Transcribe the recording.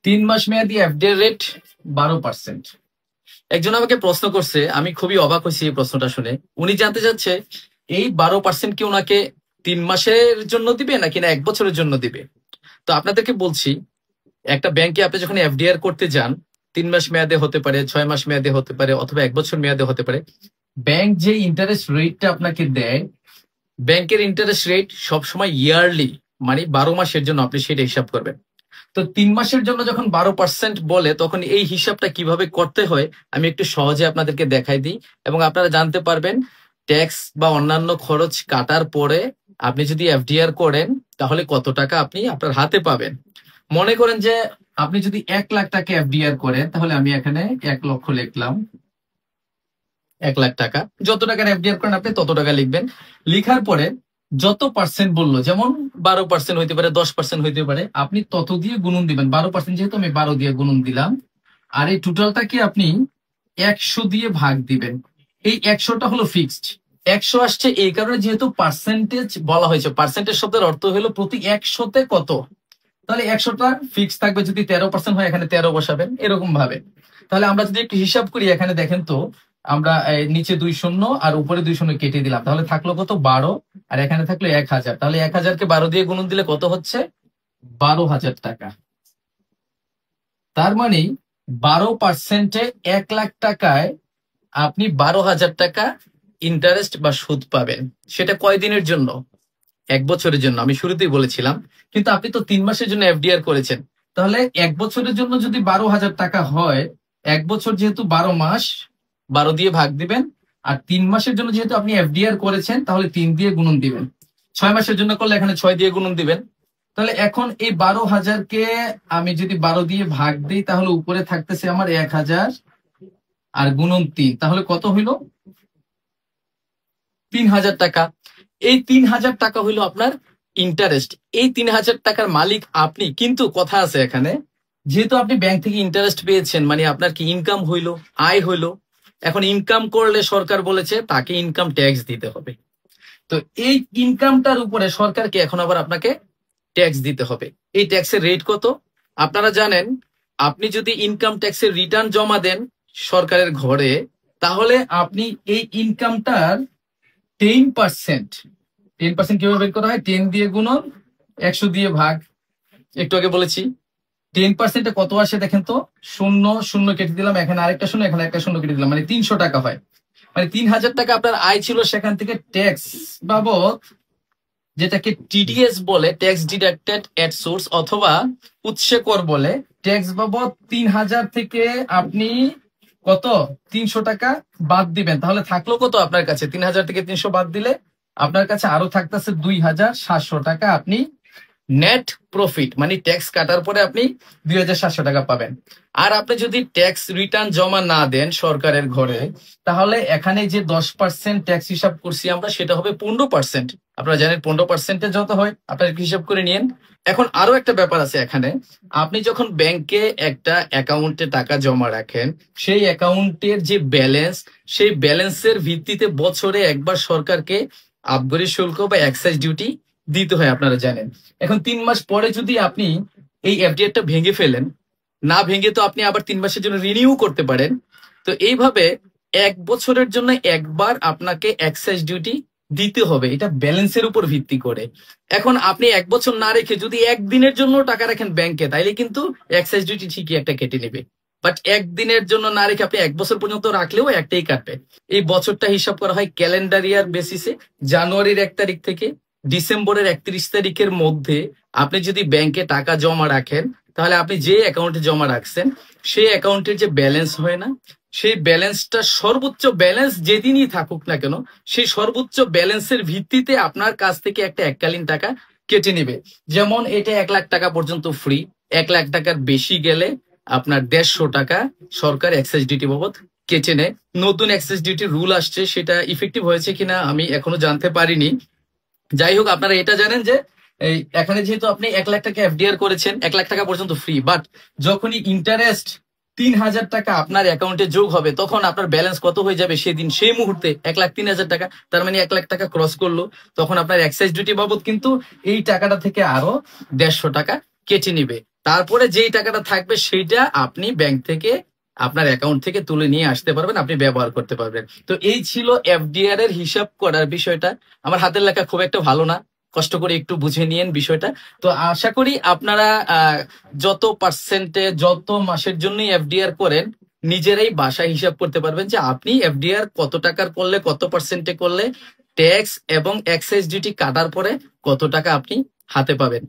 3 মাস মেয়াদি এফডি এর রেট 12%। একজন আমাকে প্রশ্ন করছে, আমি খুবই অবাক হয়েছি এই প্রশ্নটা শুনে। উনি জানতে চাচ্ছে এই 12% কি ওনাকে 3 মাসের জন্য দিবে নাকি না 1 বছরের জন্য দিবে। তো আপনাদেরকে বলছি, একটা ব্যাংকে আপনি যখন এফডিআর করতে যান, 3 মাস মেয়াদে হতে পারে, 6 মাস মেয়াদে হতে পারে, অথবা 1 বছর মেয়াদে হতে পারে। ব্যাংক যে ইন্টারেস্ট রেটটা আপনাকে দেয়, ব্যাংকের ইন্টারেস্ট রেট সবসময় ইয়ারলি, মানে 12 মাসের জন্য আপনি সেটা হিসাব করবেন। তো 3 মাসের জন্য যখন 12% বলে, তখন এই হিসাবটা কিভাবে করতে হয় আমি একটু সহজে আপনাদেরকে দেখাই দিই, এবং আপনারা জানতে পারবেন ট্যাক্স বা অন্যান্য খরচ কাটার পরে আপনি যদি এফডিআর করেন তাহলে কত টাকা আপনি আপনার হাতে পাবেন। মনে করেন যে আপনি যদি 1 লাখ টাকা এফডিআর করেন, তাহলে আমি এখানে 1 লক্ষ লিখলাম। 1 লাখ টাকা, যত টাকার এফডিআর করেন আপনি তত টাকা লিখবেন। লিখার পরে যত পার্সেন্ট বললো, যেমন 12% হইতে পারে, 10% হইতে পারে, আপনি তত দিয়ে গুণন দিবেন। 12% যেহেতু আমি 12 দিয়ে গুণন দিলাম। আর এই টোটালটাকে আপনি 100 দিয়ে ভাগ দিবেন। এই 100টা হলো ফিক্সড। 100 আসছে এই কারণে যেহেতু পার্সেন্টেজ বলা হয়েছে। পার্সেন্টেজ শব্দের অর্থ হলো প্রতি 100তে কত। তাহলে 100টা ফিক্স থাকবে। যদি 13% হয় এখানে 13 বসাবেন, এরকম ভাবে। তাহলে আমরা যদি একটু হিসাব করি, এখানে দেখেন তো, আমরা নিচে 2 শূন্য আর উপরে 2 শূন্য কেটে দিলাম, তাহলে থাকলো কত 12, আর এখানে থাকলো 1000। তাহলে 1000কে 12 দিয়ে গুণন দিলে কত হচ্ছে 12,000 টাকা। তার মানে 12%-এ 1 লাখ টাকায় আপনি 12,000 টাকা ইন্টারেস্ট বা সুদ পাবেন। সেটা কয়দিনের জন্য? 1 বছরের জন্য, আমি শুরুতেই বলেছিলাম। কিন্তু আপনি তো 3 মাসের জন্য এফডিআর করেছেন, তাহলে 1 বছরের জন্য যদি 12,000 টাকা হয়, 1 বছর যেহেতু 12 মাস, 12 দিয়ে ভাগ দিবেন। আর 3 মাসের জন্য যেহেতু আপনি এফডিআর করেছেন, তাহলে 3 দিয়ে গুণন দিবেন। 6 মাসের জন্য করলে এখানে 6 দিয়ে গুণন দিবেন। তাহলে এখন এই 12,000-কে আমি যদি 12 দিয়ে ভাগ দিই, তাহলে উপরে থাকতেছে আমার 1,000 আর গুণন 3, তাহলে কত হইল 3,000 টাকা। এই 3,000 টাকা হইল আপনার ইন্টারেস্ট। এই 3,000 টাকার মালিক আপনি। কিন্তু কথা আছে এখানে, যেহেতু আপনি ব্যাংক থেকে ইন্টারেস্ট পেয়েছেন, মানে আপনার কি ইনকাম হইল, আয় হইল। এখন ইনকাম করলে সরকার বলেছে তাকে ইনকাম ট্যাক্স দিতে হবে। তো এই ইনকামটার উপরে সরকারকে এখন আবার আপনাকে ট্যাক্স দিতে হবে। এই ট্যাক্সের রেট কত আপনারা জানেন? আপনি যদি ইনকাম ট্যাক্সের রিটার্ন জমা দেন সরকারের ঘরে, তাহলে আপনি এই ইনকামটার 10%, 10% কিভাবে বের করা হয়? 10 দিয়ে গুণন, 100 দিয়ে ভাগ। একটু আগে বলেছি 10%-এ কত আসে দেখেন তো, শূন্য শূন্য কেটে দিলাম, এখানে আরেকটা শূন্য, এখানে একটা শূন্য কেটে দিলাম, মানে 300 টাকা হয়। মানে 3,000 টাকা আপনার আয় ছিল, সেখান থেকে ট্যাক্স বাবদ, যেটাকে টিডিএস বলে, ট্যাক্স ডিডাক্টেড এট সোর্স, অথবা উৎসে কর বলে, ট্যাক্স বাবদ 3,000 থেকে আপনি কত 300 টাকা বাদ দিবেন। তাহলে থাকলো কত আপনার কাছে? 3,000 থেকে 300 বাদ দিলে আপনার কাছে আরো থাকতেছে 2,700 টাকা। আপনি নেট প্রফিট, মানে ট্যাক্স কাটার পরে আপনি 2,700 টাকা পাবেন। আর আপনি যদি ট্যাক্স রিটার্ন জমা না দেন সরকারের ঘরে, তাহলে এখানে যে 10% ট্যাক্স হিসাব করছি আমরা, সেটা হবে 15%। আপনারা জানেন 15%-এ যত হয় আপনারা হিসাব করে নিন। এখন আরো একটা ব্যাপার আছে এখানে। আপনি যখন ব্যাংকে একটা অ্যাকাউন্টে টাকা জমা রাখেন, সেই অ্যাকাউন্টের যে ব্যালেন্স, সেই ব্যালেন্সের ভিত্তিতে বছরে একবার সরকারকে আবগারি শুল্ক বা এক্সাইজ ডিউটি দিতে হয়, আপনারা জানেন। এখন 3 মাস পরে যদি আপনি এই এফডিআরটা ভেঙে ফেলেন, না ভেঙে তো আপনি আবার 3 মাসের জন্য রিনিউ করতে পারেন। তো এইভাবে 1 বছরের জন্য একবার আপনাকে এক্সাইজ ডিউটি দিতে হবে, এটা ব্যালেন্সের উপর ভিত্তি করে। এখন আপনি 1 বছর না রেখে যদি একদিনের জন্য টাকা রাখেন ব্যাংকে, তাইলে কিন্তু এক্সাইজ ডিউটি ঠিকই একটা কেটে নেবে। বাট একদিনের জন্য না রেখে আপনি 1 বছর পর্যন্ত রাখলেও একটাই কাটবে। এই বছরটা হিসাব করা হয় ক্যালেন্ডার ইয়ার বেসিসে। জানুয়ারির 1 তারিখ থেকে ডিসেম্বরের 31 তারিখের মধ্যে আপনি যদি ব্যাংকে টাকা জমা রাখেন, তাহলে আপনি যে অ্যাকাউন্টে জমা রাখছেন সেই অ্যাকাউন্টের যে ব্যালেন্স হয় না, সেই ব্যালেন্সটা, সর্বোচ্চ ব্যালেন্স যেদিনই থাকুক না কেন, সেই সর্বোচ্চ ব্যালেন্সের ভিত্তিতে আপনার কাছ থেকে একটা এককালীন টাকা কেটে নেবে। যেমন এটা 1 লাখ টাকা পর্যন্ত ফ্রি, 1 লাখ টাকার বেশি গেলে আপনার 150 টাকা সরকার এক্সাইজ ডিউটি বাবদ কেটে নেয়। নতুন এক্সাইজ ডিউটির রুল আসছে, সেটা ইফেক্টিভ হয়েছে কিনা আমি এখনো জানতে পারিনি। যাই হোক, আপনারা এটা জানেন যে এই এখানে যেহেতু আপনি 1 লাখ টাকা এফডিআর করেছেন, 1 লাখ টাকা পর্যন্ত ফ্রি। বাট যখনই ইন্টারেস্ট 3,000 টাকা আপনার অ্যাকাউন্টে যোগ হবে, তখন আপনার ব্যালেন্স কত হয়ে যাবে সেদিন, সেই মুহূর্তে 1,03,000 টাকা। তার মানে 1 লাখ টাকা ক্রস করলো, তখন আপনার এক্সাইজ ডিউটি বাবদ কিন্তু এই টাকাটা থেকে আরো 150 টাকা কেটে নিবে। তারপরে যেই টাকাটা থাকবে সেইটা আপনি ব্যাংক থেকে আপনার অ্যাকাউন্ট থেকে তুলে নিয়ে আসতে পারবেন, আপনি ব্যবহার করতে পারবেন। তো এই ছিল এফডিআর এর হিসাব করার বিষয়টা। আমার হাতের লেখা খুব একটা ভালো না, কষ্ট করে একটু বুঝে নিয়েন বিষয়টা। তো আশা করি আপনারা যত পার্সেন্টে যত মাসের জন্যই এফডিআর করেন নিজেরাই বাসায় হিসাব করতে পারবেন যে আপনি এফডিআর কত টাকার করলে, কত পার্সেন্টে করলে ট্যাক্স এবং এক্সাইজ ডিউটি কাটার পরে কত টাকা আপনি হাতে পাবেন।